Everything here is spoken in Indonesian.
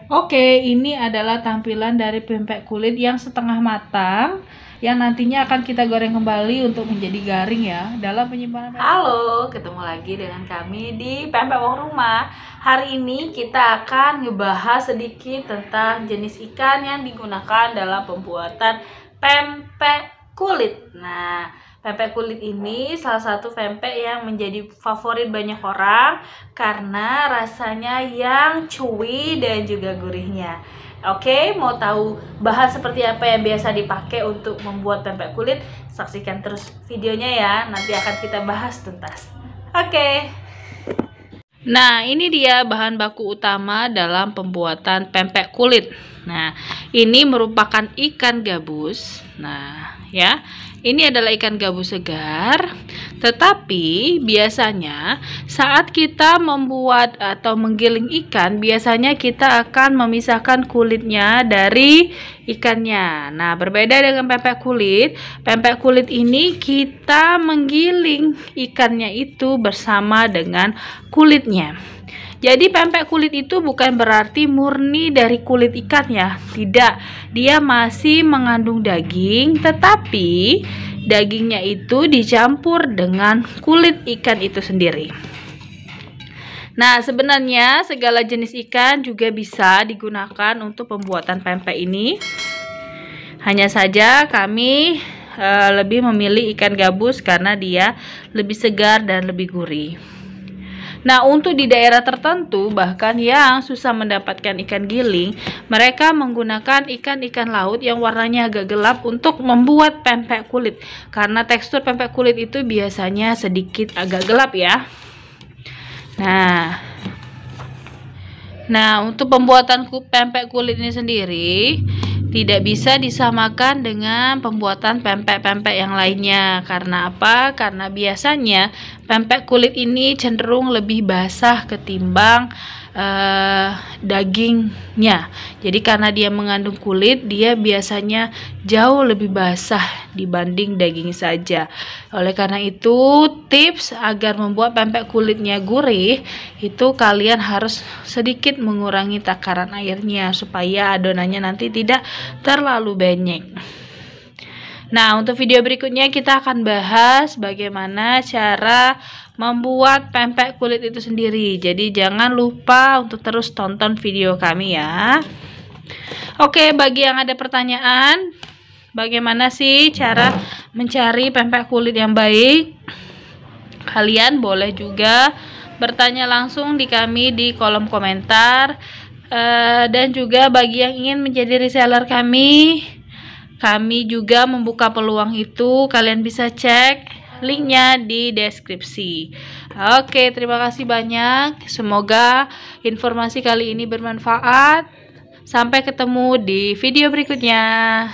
Oke, ini adalah tampilan dari pempek kulit yang setengah matang yang nantinya akan kita goreng kembali untuk menjadi garing ya dalam penyimpanan. Halo, ketemu lagi dengan kami di Pempek Wong Rumah. Hari ini kita akan ngebahas sedikit tentang jenis ikan yang digunakan dalam pembuatan pempek kulit. Nah, pempek kulit ini salah satu pempek yang menjadi favorit banyak orang karena rasanya yang chewy dan juga gurihnya. Oke, mau tahu bahan seperti apa yang biasa dipakai untuk membuat pempek kulit? Saksikan terus videonya ya, nanti akan kita bahas tuntas. Oke. Nah, ini dia bahan baku utama dalam pembuatan pempek kulit. Nah, ini merupakan ikan gabus. Nah, ya, ini adalah ikan gabus segar. Tetapi biasanya saat kita membuat atau menggiling ikan, biasanya kita akan memisahkan kulitnya dari ikannya. Nah, berbeda dengan pempek kulit ini kita menggiling ikannya itu bersama dengan kulitnya. Jadi pempek kulit itu bukan berarti murni dari kulit ikan ya, tidak. Dia masih mengandung daging, tetapi dagingnya itu dicampur dengan kulit ikan itu sendiri. Nah, sebenarnya segala jenis ikan juga bisa digunakan untuk pembuatan pempek ini. Hanya saja kami lebih memilih ikan gabus karena dia lebih segar dan lebih gurih. Nah, untuk di daerah tertentu bahkan yang susah mendapatkan ikan giling, mereka menggunakan ikan-ikan laut yang warnanya agak gelap untuk membuat pempek kulit. Karena tekstur pempek kulit itu biasanya sedikit agak gelap ya. Nah, untuk pembuatan pempek kulit ini sendiri tidak bisa disamakan dengan pembuatan pempek-pempek yang lainnya. Karena apa? Karena biasanya pempek kulit ini cenderung lebih basah ketimbang dagingnya. Jadi karena dia mengandung kulit, dia biasanya jauh lebih basah dibanding daging saja. Oleh karena itu, tips agar membuat pempek kulitnya gurih itu kalian harus sedikit mengurangi takaran airnya supaya adonannya nanti tidak terlalu banyak. Nah, untuk video berikutnya kita akan bahas bagaimana cara membuat pempek kulit itu sendiri. Jadi jangan lupa untuk terus tonton video kami ya. Oke, bagi yang ada pertanyaan, bagaimana sih cara mencari pempek kulit yang baik? Kalian boleh juga bertanya langsung di kami di kolom komentar. Dan juga bagi yang ingin menjadi reseller kami juga membuka peluang itu. Kalian bisa cek linknya di deskripsi. Oke, terima kasih banyak. Semoga informasi kali ini bermanfaat. Sampai ketemu di video berikutnya.